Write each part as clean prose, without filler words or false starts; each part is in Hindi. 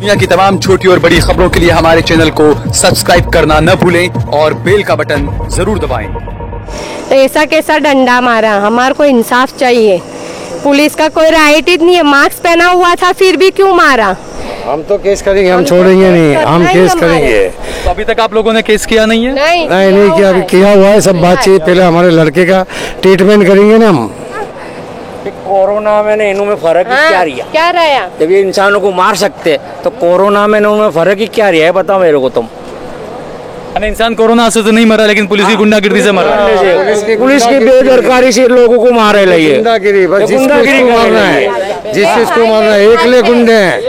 दुनिया की तमाम छोटी और बड़ी खबरों के लिए हमारे चैनल को सब्सक्राइब करना न भूलें और बेल का बटन जरूर दबाएं। तो ऐसा कैसा डंडा मारा, हमारे को इंसाफ चाहिए। पुलिस का कोई राइट ही नहीं है, मास्क पहना हुआ था फिर भी क्यों मारा। हम तो केस करेंगे, हम छोड़ेंगे नहीं, हम केस करेंगे। तो अभी तक आप लोगों ने केस किया नहीं है? नहीं किया, अभी किया हुआ है सब बातचीत। पहले हमारे लड़के का ट्रीटमेंट करेंगे ना हम। कोरोना में ने इनमें फर्क ही क्या रहा? जब ये इंसानों को मार सकते तो कोरोना में उनमें फर्क ही क्या रहा है, बताओ मेरे को तुम। इंसान कोरोना से तो नहीं मरा, लेकिन पुलिस की गुंडागिर्दी से मरा। पुलिस की बेदरकारी से लोगों को मारे लगी। गुंडागिरी, बस गुंडागिरी मारना है, जिस जिसको मारना है। एक ले गुंडे हैं,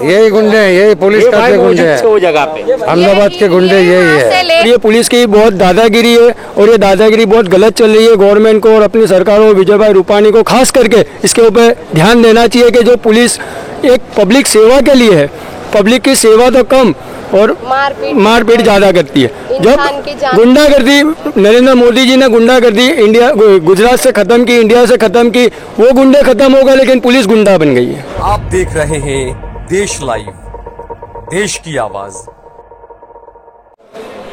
यही गुंडे हैं, यही पुलिस का गुंडे हैं। वो जगह पे अहमदाबाद के गुंडे यही है। ये पुलिस की बहुत दादागिरी है और ये दादागिरी बहुत गलत चल रही है। गवर्नमेंट को और अपनी सरकार को, विजय भाई रूपानी को खास करके इसके ऊपर ध्यान देना चाहिए कि जो पुलिस एक पब्लिक सेवा के लिए है, पब्लिक की सेवा तो कम और मारपीट ज्यादा करती है। जब गुंडागर्दी नरेंद्र मोदी जी ने गुंडागर्दी इंडिया गुजरात से खत्म की, इंडिया से खत्म की, वो गुंडे खत्म हो गए लेकिन पुलिस गुंडा बन गई है। आप देख रहे हैं देश लाइव, देश की आवाज।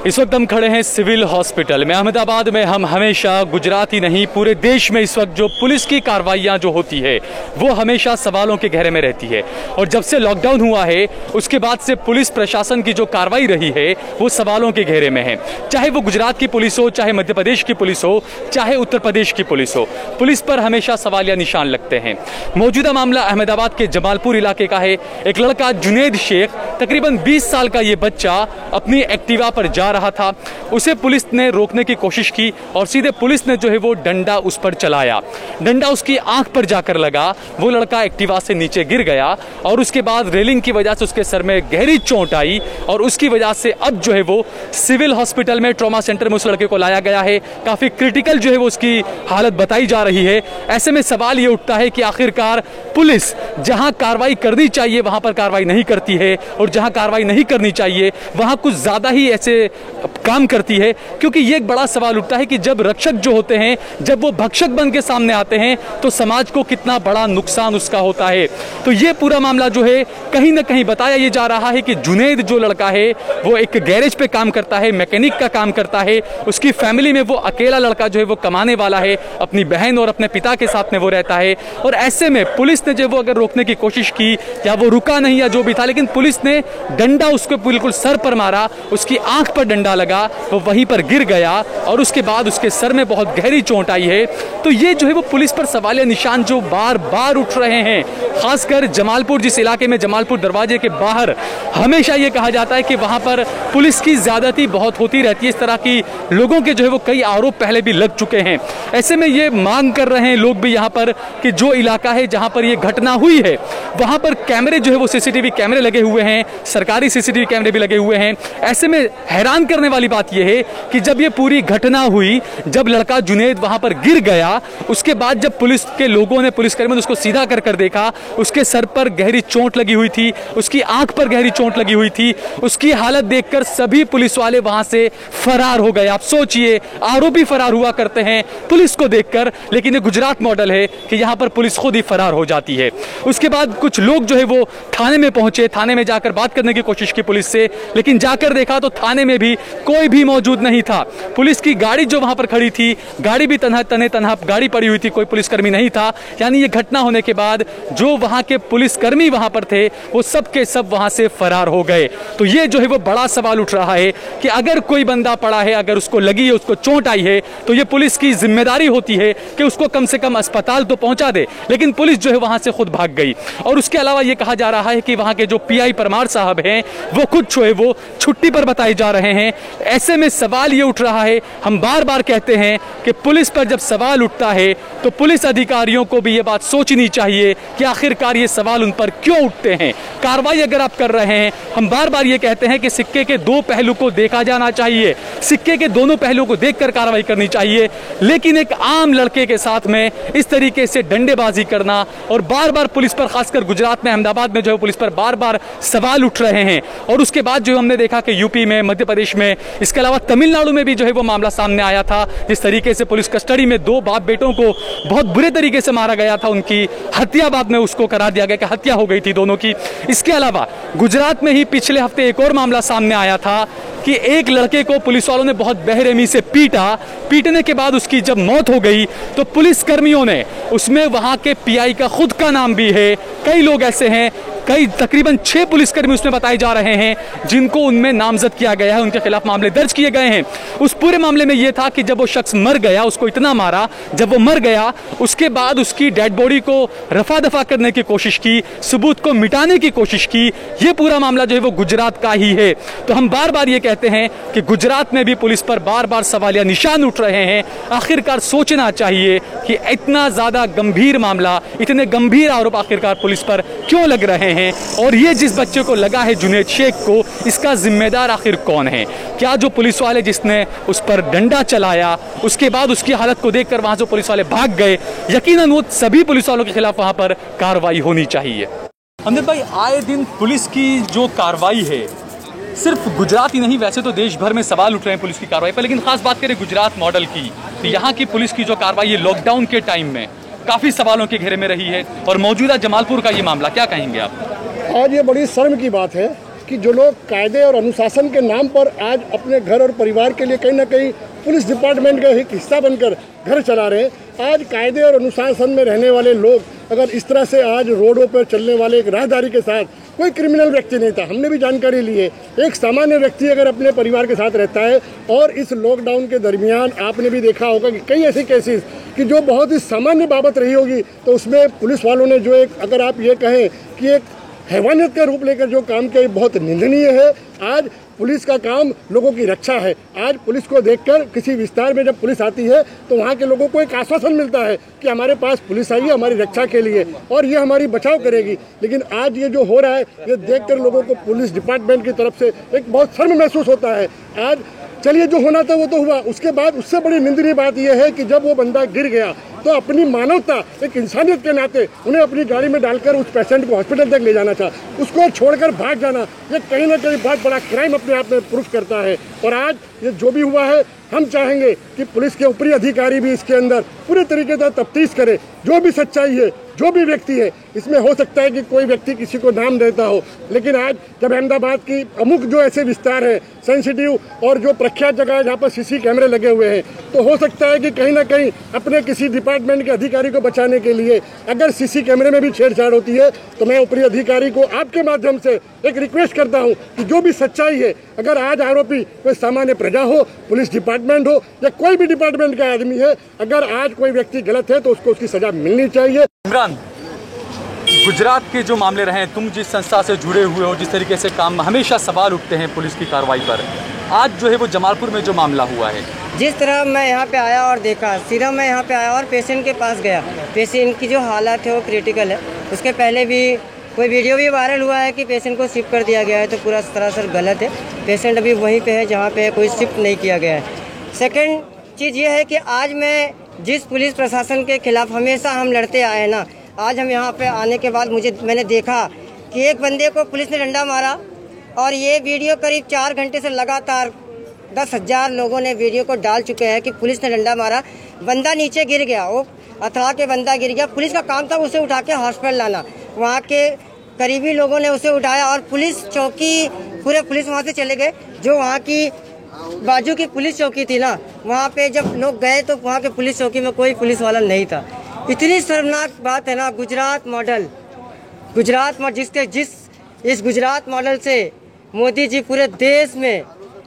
इस वक्त हम खड़े हैं सिविल हॉस्पिटल में अहमदाबाद में। हम हमेशा गुजरात ही नहीं पूरे देश में इस वक्त जो पुलिस की कार्रवाइयां जो होती है वो हमेशा सवालों के घेरे में रहती है। और जब से लॉकडाउन हुआ है उसके बाद से पुलिस प्रशासन की जो कार्रवाई रही है वो सवालों के घेरे में है। चाहे वो गुजरात की पुलिस हो, चाहे मध्य प्रदेश की पुलिस हो, चाहे उत्तर प्रदेश की पुलिस हो, पुलिस पर हमेशा सवालिया निशान लगते हैं। मौजूदा मामला अहमदाबाद के जमालपुर इलाके का है। एक लड़का जुनैद शेख, तकरीबन 20 साल का ये बच्चा अपनी एक्टिवा पर जा रहा था। उसे पुलिस ने रोकने की कोशिश की और सीधे पुलिस ने जो है वो डंडा उस पर चलाया। डंडा उसकी आंख पर जाकर लगा, वो लड़का एक्टिवा से नीचे गिर गया और उसके बाद रेलिंग की वजह से उसके सर में गहरी चोट आई और उसकी वजह से अब जो है वो सिविल हॉस्पिटल में ट्रॉमा सेंटर में उस लड़के को लाया गया है। काफी क्रिटिकल जो है वो उसकी हालत बताई जा रही है। ऐसे में सवाल ये उठता है कि आखिरकार पुलिस जहां कार्रवाई करनी चाहिए वहां पर कार्रवाई नहीं करती है और जहां कार्रवाई नहीं करनी चाहिए वहां कुछ ज्यादा ही ऐसे काम करती है। क्योंकि ये एक बड़ा सवाल उठता है कि जब रक्षक जो होते हैं, जब वो भक्षक बन के सामने आते हैं तो समाज को कितना बड़ा नुकसान उसका होता है। तो ये पूरा मामला जो है कहीं ना कहीं बताया ये जा रहा है कि जुनैद जो लड़का है वो एक गैरेज पे काम करता है, मैकेनिक का काम करता है। उसकी फैमिली में वो अकेला लड़का जो है वो कमाने वाला है, अपनी बहन और अपने पिता के साथ में वो रहता है। और ऐसे में पुलिस ने जो वो अगर रोकने की कोशिश की या वो रुका नहीं या जो भी था, लेकिन पुलिस ने डंडा उसको बिल्कुल सर पर मारा, उसकी आंख पर डंडा लगा, वो वहीं पर गिर गया और उसके बाद उसके सर में बहुत गहरी चोट आई है। तो ये जो है वो पुलिस पर सवालिया निशान जो बार बार उठ रहे हैं, खासकर जमालपुर, जिस इलाके में जमालपुर दरवाजे के बाहर हमेशा ये कहा जाता है कि वहां पर पुलिस की ज्यादती बहुत होती रहती है। इस तरह की लोगों के जो है वो कई आरोप पहले भी लग चुके हैं। ऐसे में ये मांग कर रहे हैं लोग भी यहाँ पर कि जो इलाका है जहां पर ये घटना हुई है वहां पर कैमरे जो है वो सीसीटीवी कैमरे लगे हुए हैं, सरकारी सीसीटीवी कैमरे भी लगे हुए हैं। ऐसे में हैरान करने वाली बात यह है कि जब ये पूरी घटना हुई, जब लड़का जुनैद वहां पर गिर गया, उसके बाद जब पुलिस के लोगों ने, पुलिसकर्मियों ने उसको सीधा कर देखा, उसके सर पर गहरी चोट लगी हुई थी, उसकी आंख पर गहरी चोट लगी हुई थी। उसकी हालत देखकर सभी पुलिस वाले वहां से फरार हो गए। आप सोचिए, आरोपी फरार हुआ करते हैं पुलिस को देखकर, लेकिन ये गुजरात मॉडल है कि यहां पर पुलिस खुद ही फरार हो जाती है। उसके बाद कुछ लोग जो है वो थाने में पहुंचे, थाने में जाकर बात करने की कोशिश की पुलिस से, लेकिन जाकर देखा तो थाने में भी कोई भी मौजूद नहीं था। पुलिस की गाड़ी जो वहां पर खड़ी थी, गाड़ी भी तन्हा गाड़ी पड़ी हुई थी, कोई पुलिसकर्मी नहीं था। यानी ये घटना होने के बाद जो वहां के पुलिसकर्मी वहां पर थे वो सब के सब वहां से फरार हो गए। तो ये जो है वो बड़ा सवाल उठ रहा है कि अगर कोई बंदा पड़ा है, अगर उसको लगी है, उसको चोट आई है, तो ये पुलिस की जिम्मेदारी होती है कि उसको कम से कम अस्पताल तो पहुंचा दे। लेकिन पुलिस जो है वहां से खुद भाग गई। और उसके अलावा ये कहा जा रहा है कि वहां के जो पीआई परमार साहब हैं वो खुद जो है वो छुट्टी पर बताए जा रहे हैं। ऐसे में सवाल ये उठ रहा है, हम बार बार कहते हैं कि पुलिस पर जब सवाल उठता है तो पुलिस अधिकारियों को भी ये बात सोचनी चाहिए कि आखिरकार ये सवाल उन पर क्यों उठते हैं। कार्रवाई अगर आप कर रहे हैं, हम बार बार ये कहते हैं कि सिक्के के दो पहलू को देखा जाना चाहिए, सिक्के के दोनों पहलुओं को देखकर कार्रवाई करनी चाहिए। लेकिन एक आम लड़के के साथ में इस तरीके से डंडेबाजी करना और और बार बार पुलिस पर, खासकर गुजरात में, अहमदाबाद में जो है पुलिस पर बार बार सवाल उठ रहे हैं। और उसके बाद जो हमने देखा कि यूपी में, मध्य प्रदेश में, इसके अलावा तमिलनाडु में भी जो है वो मामला सामने आया था, जिस तरीके से पुलिस कस्टडी में 2 बाप बेटों को बहुत बुरे तरीके से मारा गया था, उनकी हत्या बाद में उसको करार दिया गया कि हत्या हो गई थी दोनों की। इसके अलावा गुजरात में ही पिछले हफ्ते एक और मामला सामने आया था कि एक लड़के को पुलिस वालों ने बहुत बेरहमी से पीटने के बाद उसकी जब मौत हो गई तो पुलिस कर्मियों ने, उसमें वहां के पीआई का खुद का नाम भी है, कई लोग ऐसे हैं, कई तकरीबन 6 पुलिसकर्मी उसमें बताए जा रहे हैं जिनको उनमें नामजद किया गया है, उनके खिलाफ मामले दर्ज किए गए हैं। उस पूरे मामले में यह था कि जब वो शख्स मर गया, उसको इतना मारा, जब वो मर गया उसके बाद उसकी डेड बॉडी को रफा दफा करने की कोशिश की, सबूत को मिटाने की कोशिश की। ये पूरा मामला जो है वो गुजरात का ही है। तो हम बार बार ये कहते हैं कि गुजरात में भी पुलिस पर बार बार सवालिया निशान उठ रहे हैं। आखिरकार सोचना चाहिए कि इतना ज्यादा गंभीर मामला, इतने गंभीर आरोप आखिरकार पुलिस पर क्यों लग रहे हैं, और ये जिस बच्चे को लगा है जुनैद शेख को, इसका जिम्मेदार आखिर कौन है? क्या जो पुलिस वाले जिसने उस पर डंडा चलाया, उसके बाद उसकी हालत को देखकर वहां से पुलिस वाले भाग गए, यकीनन वो सभी पुलिस वालों के खिलाफ वहां पर कार्रवाई होनी चाहिए। अमजद भाई, आए दिन पुलिस की जो कार्रवाई है, सिर्फ गुजरात ही नहीं, वैसे तो देश भर में सवाल उठ रहे हैं पुलिस की कार्रवाई पर, लेकिन खास बात करें गुजरात मॉडल की, तो यहाँ की पुलिस की जो कार्रवाई है लॉकडाउन के टाइम में काफी सवालों के घेरे में रही है। और मौजूदा जमालपुर का ये मामला, क्या कहेंगे आप? आज ये बड़ी शर्म की बात है कि जो लोग कायदे और अनुशासन के नाम पर आज अपने घर और परिवार के लिए कहीं ना कहीं पुलिस डिपार्टमेंट का एक हिस्सा बनकर घर चला रहे हैं, आज कायदे और अनुशासन में रहने वाले लोग अगर इस तरह से आज रोडों पर चलने वाले एक राहदारी के साथ, कोई क्रिमिनल व्यक्ति नहीं था, हमने भी जानकारी ली है, एक सामान्य व्यक्ति अगर अपने परिवार के साथ रहता है, और इस लॉकडाउन के दरमियान आपने भी देखा होगा कि कई ऐसे केसेस कि जो बहुत ही सामान्य बाबत रही होगी, तो उसमें पुलिस वालों ने जो एक, अगर आप ये कहें कि एक हैवानियत का रूप लेकर जो काम किया, बहुत निंदनीय है। आज पुलिस का काम लोगों की रक्षा है। आज पुलिस को देखकर किसी विस्तार में जब पुलिस आती है तो वहाँ के लोगों को एक आश्वासन मिलता है कि हमारे पास पुलिस आई है हमारी रक्षा के लिए और ये हमारी बचाव करेगी। लेकिन आज ये जो हो रहा है, ये देखकर लोगों को पुलिस डिपार्टमेंट की तरफ से एक बहुत शर्म महसूस होता है। आज चलिए जो होना था वो तो हुआ, उसके बाद उससे बड़ी निंदनीय बात यह है कि जब वो बंदा गिर गया तो अपनी मानवता, एक इंसानियत के नाते उन्हें अपनी गाड़ी में डालकर उस पेशेंट को हॉस्पिटल तक ले जाना था, उसको छोड़कर भाग जाना, ये कहीं ना कहीं बहुत बड़ा क्राइम अपने आप में प्रूफ करता है। और आज ये जो भी हुआ है, हम चाहेंगे कि पुलिस के ऊपरी अधिकारी भी इसके अंदर पूरे तरीके से तफ्तीश करे, जो भी सच्चाई है, जो भी व्यक्ति है। इसमें हो सकता है कि कोई व्यक्ति किसी को नाम देता हो, लेकिन आज जब अहमदाबाद की अमुक जो ऐसे विस्तार है, सेंसिटिव और जो प्रख्यात जगह है जहाँ पर सीसी कैमरे लगे हुए हैं, तो हो सकता है कि कहीं ना कहीं अपने किसी डिपार्टमेंट के अधिकारी को बचाने के लिए अगर सीसी कैमरे में भी छेड़छाड़ होती है, तो मैं ऊपरी अधिकारी को आपके माध्यम से एक रिक्वेस्ट करता हूँ कि जो भी सच्चाई है, अगर आज आरोपी कोई सामान्य प्रजा हो, पुलिस डिपार्टमेंट हो या कोई भी डिपार्टमेंट का आदमी है, अगर आज कोई व्यक्ति गलत है तो उसको उसकी सजा मिलनी चाहिए। इमरान, गुजरात के जो मामले रहे, तुम जिस संस्था से जुड़े हुए हो, जिस तरीके से काम, हमेशा सवाल उठते हैं पुलिस की कार्रवाई पर। आज जो है वो जमालपुर में जो मामला हुआ है, जिस तरह मैं यहाँ पे आया और देखा, सीधा मैं यहाँ पे आया और पेशेंट के पास गया, पेशेंट की जो हालत है वो क्रिटिकल है। उसके पहले भी कोई वीडियो भी वायरल हुआ है कि पेशेंट को शिफ्ट कर दिया गया है, तो पूरा सरासर गलत है। पेशेंट अभी वहीं पे है जहाँ पे कोई शिफ्ट नहीं किया गया है। सेकंड चीज़ ये है कि आज मैं जिस पुलिस प्रशासन के खिलाफ हमेशा हम लड़ते आए ना, आज हम यहाँ पे आने के बाद मैंने देखा कि एक बंदे को पुलिस ने डंडा मारा, और ये वीडियो करीब 4 घंटे से लगातार 10,000 लोगों ने वीडियो को डाल चुके हैं कि पुलिस ने डंडा मारा, बंदा नीचे गिर गया, वो अथड़ा के बंदा गिर गया। पुलिस का काम था उसे उठा के हॉस्पिटल लाना, वहाँ के करीबी लोगों ने उसे उठाया और पुलिस चौकी, पूरे पुलिस वहाँ से चले गए। जो वहाँ की बाजू की पुलिस चौकी थी ना, वहाँ पे जब लोग गए तो वहाँ के पुलिस चौकी में कोई पुलिस वाला नहीं था। इतनी शर्मनाक बात है ना। गुजरात मॉडल इस गुजरात मॉडल से मोदी जी पूरे देश में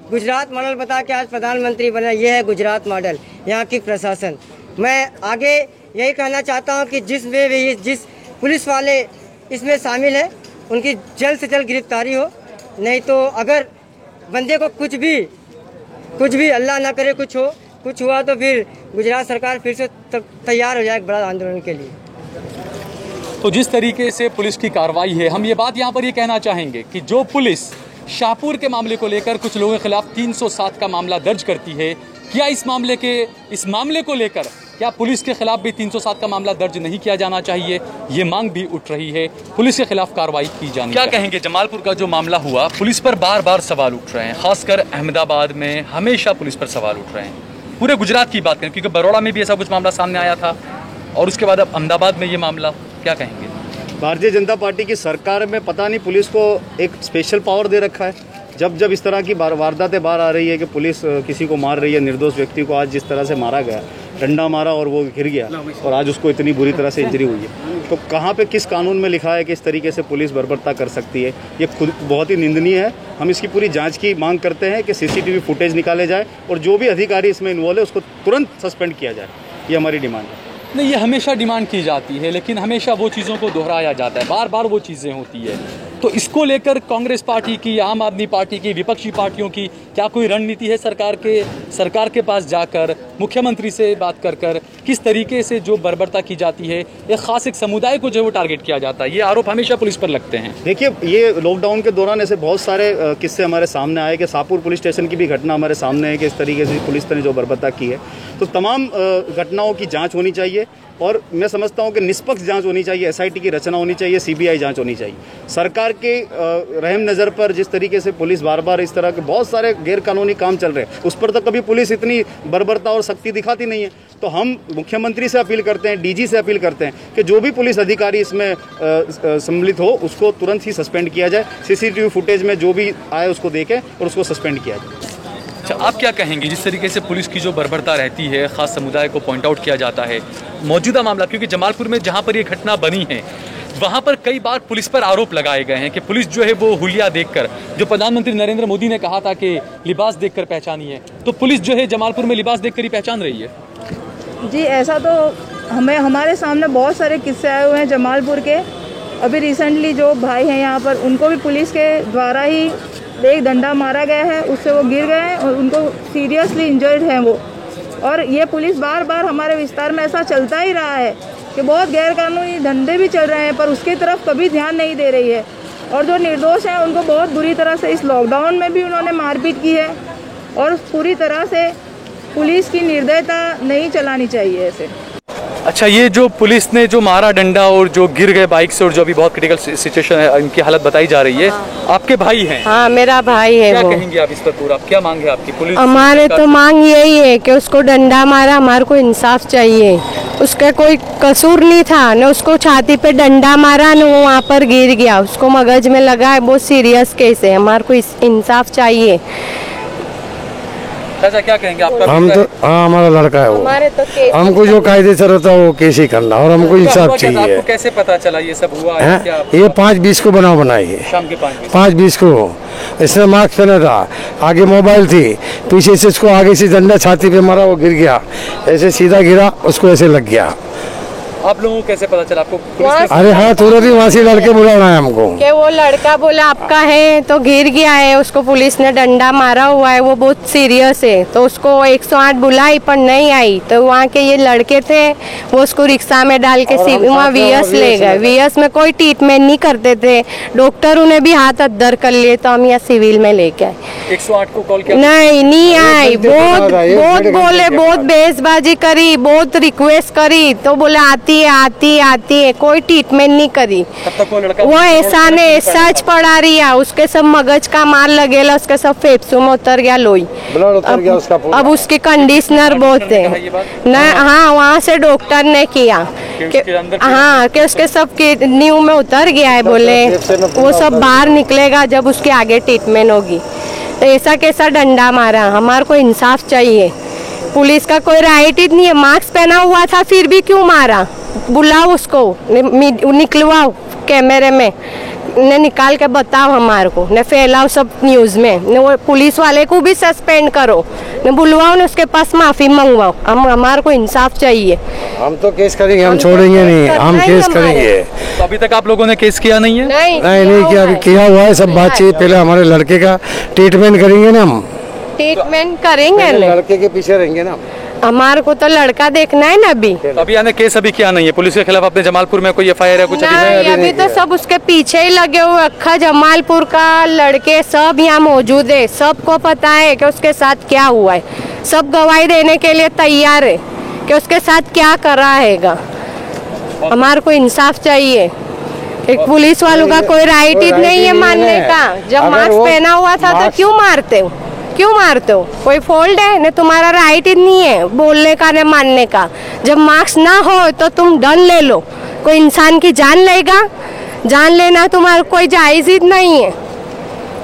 गुजरात मॉडल बता के आज प्रधानमंत्री बना। ये है गुजरात मॉडल, यहाँ की प्रशासन। मैं आगे यही कहना चाहता हूँ कि जिस पुलिस वाले इसमें शामिल है उनकी जल्द से जल्द गिरफ्तारी हो, नहीं तो अगर बंदे को कुछ भी अल्लाह ना करे कुछ हुआ तो फिर गुजरात सरकार फिर से तैयार हो जाए एक बड़ा आंदोलन के लिए। तो जिस तरीके से पुलिस की कार्रवाई है, हम ये बात यहाँ पर ये कहना चाहेंगे कि जो पुलिस शाहपुर के मामले को लेकर कुछ लोगों के खिलाफ 307 का मामला दर्ज करती है, क्या इस मामले को लेकर क्या पुलिस के खिलाफ भी 307 का मामला दर्ज नहीं किया जाना चाहिए? ये मांग भी उठ रही है, पुलिस के खिलाफ कार्रवाई की जानी चाहिए। क्या कहेंगे, जमालपुर का जो मामला हुआ, पुलिस पर बार बार सवाल उठ रहे हैं, खासकर अहमदाबाद में हमेशा पुलिस पर सवाल उठ रहे हैं। पूरे गुजरात की बात करें, क्योंकि बड़ौदा में भी ऐसा कुछ मामला सामने आया था और उसके बाद अब अहमदाबाद में ये मामला, क्या कहेंगे? भारतीय जनता पार्टी की सरकार में पता नहीं पुलिस को एक स्पेशल पावर दे रखा है। जब जब इस तरह की वारदातें बाहर आ रही है कि पुलिस किसी को मार रही है, निर्दोष व्यक्ति को आज जिस तरह से मारा गया, डंडा मारा और वो गिर गया और आज उसको इतनी बुरी तरह से इंजरी हुई है, तो कहाँ पे किस कानून में लिखा है कि इस तरीके से पुलिस बर्बरता कर सकती है? ये खुद बहुत ही निंदनीय है। हम इसकी पूरी जांच की मांग करते हैं कि सीसीटीवी फुटेज निकाले जाए और जो भी अधिकारी इसमें इन्वॉल्व है उसको तुरंत सस्पेंड किया जाए। ये हमारी डिमांड है। नहीं, ये हमेशा डिमांड की जाती है, लेकिन हमेशा वो चीज़ों को दोहराया जाता है, बार बार वो चीज़ें होती है। तो इसको लेकर कांग्रेस पार्टी की, आम आदमी पार्टी की, विपक्षी पार्टियों की क्या कोई रणनीति है सरकार के पास जाकर, मुख्यमंत्री से बात कर किस तरीके से जो बर्बरता की जाती है, एक खास एक समुदाय को जो है वो टारगेट किया जाता है? ये आरोप हमेशा पुलिस पर लगते हैं। देखिए, ये लॉकडाउन के दौरान ऐसे बहुत सारे किस्से हमारे सामने आए कि शाहपुर पुलिस स्टेशन की भी घटना हमारे सामने है कि इस तरीके से पुलिस ने जो बर्बरता की है। तो तमाम घटनाओं की जाँच होनी चाहिए और मैं समझता हूं कि निष्पक्ष जांच होनी चाहिए, एसआईटी की रचना होनी चाहिए, सीबीआई जांच होनी चाहिए। सरकार के रहम नज़र पर जिस तरीके से पुलिस बार बार इस तरह के बहुत सारे गैरकानूनी काम चल रहे हैं, उस पर तो कभी पुलिस इतनी बर्बरता और सख्ती दिखाती नहीं है। तो हम मुख्यमंत्री से अपील करते हैं, डीजी से अपील करते हैं कि जो भी पुलिस अधिकारी इसमें सम्मिलित हो उसको तुरंत ही सस्पेंड किया जाए। सीसीटीवी फुटेज में जो भी आए उसको देखें और उसको सस्पेंड किया जाए। अच्छा, आप क्या कहेंगे, जिस तरीके से पुलिस की जो बर्बरता रहती है, खास समुदाय को पॉइंट आउट किया जाता है, मौजूदा मामला, क्योंकि जमालपुर में जहां पर ये घटना बनी है वहां पर कई बार पुलिस पर आरोप लगाए गए हैं कि पुलिस जो है वो हुलिया देखकर, जो प्रधानमंत्री नरेंद्र मोदी ने कहा था कि लिबास देखकर पहचानी है, तो पुलिस जो है जमालपुर में लिबास देखकर ही पहचान रही है। जी, ऐसा तो हमारे सामने बहुत सारे किस्से आए हुए हैं जमालपुर के। अभी रिसेंटली जो भाई हैं यहाँ पर, उनको भी पुलिस के द्वारा ही एक डंडा मारा गया है, उससे वो गिर गए हैं और उनको सीरियसली इंजर्ड हैं वो। और ये पुलिस बार बार हमारे विस्तार में ऐसा चलता ही रहा है कि बहुत गैरकानूनी धंधे भी चल रहे हैं पर उसकी तरफ कभी ध्यान नहीं दे रही है। और जो निर्दोष हैं उनको बहुत बुरी तरह से इस लॉकडाउन में भी उन्होंने मारपीट की है और पूरी तरह से पुलिस की निर्दयता नहीं चलानी चाहिए ऐसे। अच्छा, ये जो पुलिस ने जो मारा डंडा और जो गिर गए बाइक से और जो अभी बहुत क्रिटिकल सिचुएशन है, इनकी हालत बताई जा रही है, आपके भाई हैं? हाँ, मेरा भाई है। क्या वो कहेंगे आप इस पर पूरा, क्या मांग है आपकी? पुलिस हमारे तो मांग यही है कि उसको डंडा मारा, हमारे को इंसाफ चाहिए। उसका कोई कसूर नहीं था, न उसको छाती पे डंडा मारा, न वो वहाँ पर गिर गया, उसको मगज में लगा है, बहुत सीरियस केस है, हमारे को इंसाफ चाहिए। अच्छा, क्या कहेंगे आपका? हम तो, हाँ, हमारा लड़का है वो, हमारे तो हमको जो कायदे से रहता है वो केस ही करना और हमको इंसाफ चाहिए। आपको कैसे पता चला ये सब हुआ है? ये 5:20 को बनाई है, शाम के 5:20 को। इसने मास्क पहना था, आगे मोबाइल थी, पीछे से इसको आगे से डंडा छाती पे मारा, वो गिर गया, ऐसे सीधा गिरा, उसको ऐसे लग गया। आप लोगों को कैसे पता चला आपको? अरे हाँ, तुरंत ही वहाँ से लड़के बुलाना है हमको कि वो लड़का बोला आपका है तो गिर गया है, उसको पुलिस ने डंडा मारा हुआ है, वो बहुत सीरियस है। तो उसको 108 बुलाई पर नहीं आई, तो वहाँ के ये लड़के थे वो उसको रिक्शा में डाल के वहाँ वीएस ले गए। वीएस में कोई ट्रीटमेंट नहीं करते थे, डॉक्टर उन्हें भी हाथ अद्दर कर लिए, तो हम यहाँ सिविल में लेके आए। 108 को कॉल किया? नहीं आई, बहुत बोले, बहुत बेसबाजी करी, बहुत रिक्वेस्ट करी, तो बोले आती है, कोई ट्रीटमेंट नहीं करी। तब तक वो लड़का वो ऐसा ने सच पड़ा रही है, उसके सब मगज का मार लगेला, उसके सब फेफड़ों में उतर गया लोई, अब उसकी कंडीशनर बहुत है न। हाँ, वहाँ से डॉक्टर ने किया हाँ कि उसके सब किडनी में उतर गया है, बोले वो सब बाहर निकलेगा जब उसके आगे ट्रीटमेंट होगी। तो ऐसा कैसा डंडा मारा, हमारे को इंसाफ चाहिए। पुलिस का कोई राइट ही नहीं है, मास्क पहना हुआ था फिर भी क्यों मारा? बुलाओ उसको, निकलवाओ कैमरे में, ने निकाल के बताओ हमारे को, ने फैलाओ सब न्यूज़ में, ने वो पुलिस वाले को भी सस्पेंड करो, ने बुलवाओ, ने उसके पास माफ़ी मंगवाओ। हम हमारे को इंसाफ चाहिए। हम तो केस करेंगे, हम छोड़ेंगे नहीं, हम केस करेंगे। तो अभी तक आप लोगों ने केस किया नहीं है? नहीं किया, अभी किया हुआ है सब बातचीत। पहले हमारे लड़के का ट्रीटमेंट करेंगे ना, हम ट्रीटमेंट करेंगे, लड़के के पीछे रहेंगे ना। हमारे को तो लड़का देखना है ना अभी। अभी यानी केस अभी क्या नहीं है पुलिस के खिलाफ? अपने जमालपुर में कोई एफआईआर है कुछ? अभी तो सब उसके पीछे ही लगे हुए, अक्खा जमालपुर का लड़के सब यहाँ मौजूद है, सबको पता है कि उसके साथ क्या हुआ है, सब गवाही देने के लिए तैयार है कि उसके साथ क्या कर रहा हैगा। हमारे को इंसाफ चाहिए। एक पुलिस वालों का कोई राइट ही नहीं है मारने का। जब मास्क पहना हुआ था तो क्यों मारते हो? क्यों मारते हो? कोई फॉल्ट है? नहीं, तुम्हारा राइट ही नहीं है बोलने का न मारने का। जब मास्क ना हो तो तुम डन ले लो। कोई इंसान की जान लेगा? जान लेना तुम्हारा कोई जायज ही नहीं है।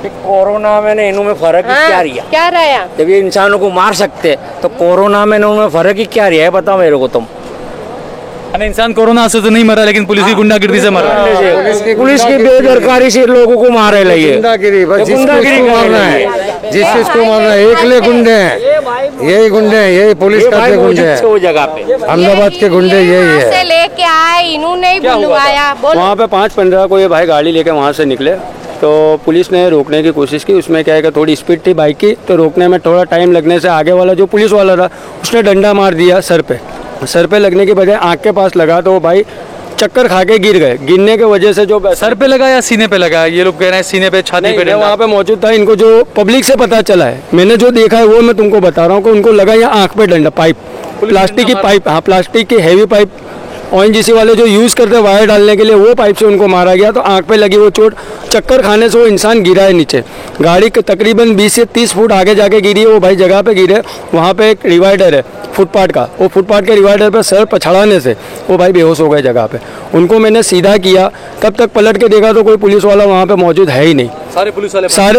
कोरोना में ने इन्हों में फर्क ही क्या रहा? क्या रहा? जब ये इंसानों को मार सकते तो कोरोना में इन्हों में फर्क ही क्या रहा है? बताओ मेरे को तुम। इंसान कोरोना से तो नहीं मरा, लेकिन पुलिस की गुंडागिर्दी से मरा। पुलिस की बेदरकारी से लोगों को मार रहे लगे। गुंडागिरी मारना है, जिस चीज को मारना है। एक ले गुंडे हैं, यही गुंडे हैं, यही पुलिस का गुंडे हैं। वो जगह पे अहमदाबाद के गुंडे यही है। से लेके आए, इन्होंने बुलवाया। वहाँ पे 5:15 को ये भाई गाड़ी लेके वहाँ से निकले तो पुलिस ने रोकने की कोशिश की। उसमें क्या है कि थोड़ी स्पीड थी बाइक की, तो रोकने में थोड़ा टाइम लगने से आगे वाला जो पुलिस वाला था उसने डंडा मार दिया सर पे लगने की बजाय आँख के पास लगा, तो वो भाई चक्कर खा के गिर गए। गिरने की वजह से जो सर पे लगा या सीने पे लगा? ये लोग कह रहे हैं सीने पे, छाती पे। वहाँ पे मौजूद था। इनको जो पब्लिक से पता चला है, मैंने जो देखा है वो मैं तुमको बता रहा हूँ कि उनको लगा या आँख पे डंडा, पाइप, प्लास्टिक की पाइप, हाँ प्लास्टिक की हैवी पाइप, ONGC वाले जो यूज़ करते हैं वायर डालने के लिए, वो पाइप से उनको मारा गया। तो आंख पे लगी वो चोट, चक्कर खाने से वो इंसान गिरा है नीचे। गाड़ी तकरीबन 20 से 30 फुट आगे जाके गिरी है। वो भाई जगह पे गिरे, वहाँ पे एक डिवाइडर है फुटपाथ का, वो फुटपाथ के डिवाइडर पे सर पछड़ाने से वो भाई बेहोश हो गए जगह पे। उनको मैंने सीधा किया, तब तक पलट के देखा तो कोई पुलिस वाला वहाँ पे मौजूद है ही नहीं। सारे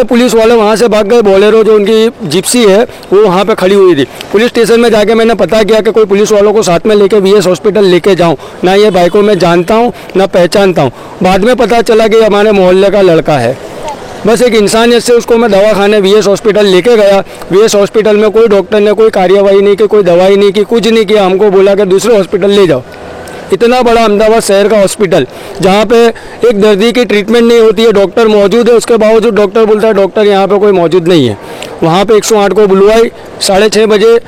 पुलिस वाले वहाँ से भाग गए। बोलेरो जो उनकी जिप्सी है वो वहाँ पे खड़ी हुई थी। पुलिस स्टेशन में जाके मैंने पता किया कि कोई पुलिस वालों को साथ में लेके VS हॉस्पिटल लेके जाऊँ। ना ये भाई को मैं जानता हूँ ना पहचानता हूँ। बाद में पता चला कि हमारे मोहल्ले का लड़का है। बस एक इंसानियत से उसको मैं दवाखाने VS हॉस्पिटल लेके गया। VS हॉस्पिटल में कोई डॉक्टर ने कोई कार्यवाही नहीं की, कोई दवाई नहीं की, कुछ नहीं किया। हमको बोला कि दूसरे हॉस्पिटल ले जाओ। इतना बड़ा अहमदाबाद शहर का हॉस्पिटल जहाँ पे एक दर्दी की ट्रीटमेंट नहीं होती है, डॉक्टर मौजूद है, उसके बावजूद डॉक्टर बोलता है डॉक्टर यहाँ पे कोई मौजूद नहीं है। वहाँ पे 108 को बुलवाई। 6:30 बजे,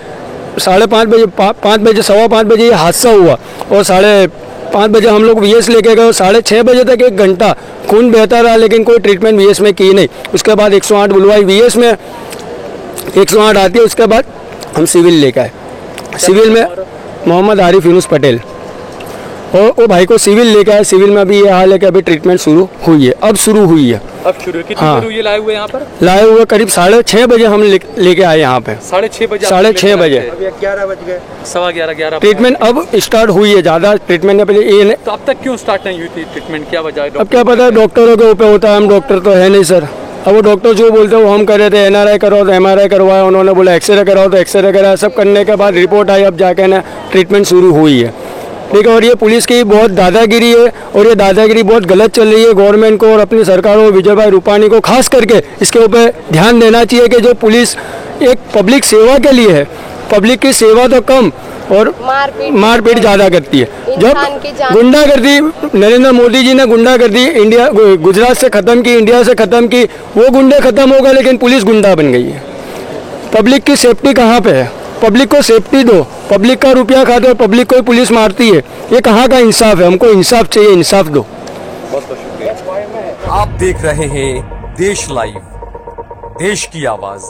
5:30 बजे, 5 बजे, 5:15 बजे ये हादसा हुआ और 5:30 बजे हम लोग VS लेके गए। 6:30 बजे तक 1 घंटा खून बहता रहा, लेकिन कोई ट्रीटमेंट VS में की नहीं। उसके बाद 108 बुलवाई VS में, 108 आती है। उसके बाद हम सिविल लेके आए। सिविल में मोहम्मद आरिफ यूनुस पटेल और वो भाई को सिविल लेके आए। सिविल में अभी ये हाल है कि अभी ट्रीटमेंट शुरू हुई है। अब शुरू हुई है। कितनी देर हुई है लाए हुए यहाँ पर? लाए हुए करीब 6:30 बजे हम लेके आए यहाँ पे। 6:30 बजे? 6:30 बजे। 11 बज गए, 11:15 ट्रीटमेंट अब स्टार्ट हुई है। ज़्यादा ट्रीटमेंट ने पहले ये। तो अब तक क्यों स्टार्ट नहीं हुई थी ट्रीटमेंट? क्या वजह है? अब क्या पता है, डॉक्टरों के ऊपर होता है। हम डॉक्टर तो है नहीं सर। अब वो डॉक्टर जो बोलते हैं वो हम कर रहे थे। NRI करवाओ तो MRI करवाया, उन्होंने बोला एक्सरे कराओ तो एक्सरे कराया। सब करने के बाद रिपोर्ट आई, अब जाके ना ट्रीटमेंट शुरू हुई है। ठीक है। और ये पुलिस की बहुत दादागिरी है और ये दादागिरी बहुत गलत चल रही है। गवर्नमेंट को और अपनी सरकार को, विजय भाई रूपानी को खास करके इसके ऊपर ध्यान देना चाहिए कि जो पुलिस एक पब्लिक सेवा के लिए है, पब्लिक की सेवा तो कम और मारपीट ज़्यादा करती है। जब गुंडागर्दी नरेंद्र मोदी जी ने गुंडागर्दी इंडिया, गुजरात से ख़त्म की, इंडिया से ख़त्म की, वो गुंडे ख़त्म हो गए, लेकिन पुलिस गुंडा बन गई है। पब्लिक की सेफ्टी कहाँ पे है? पब्लिक को सेफ्टी दो। पब्लिक का रुपया खाते हो, पब्लिक को पुलिस मारती है। ये कहाँ का इंसाफ है? हमको इंसाफ चाहिए, इंसाफ दो। बहुत बहुत शुक्रिया। आप देख रहे हैं देश लाइव, देश की आवाज़।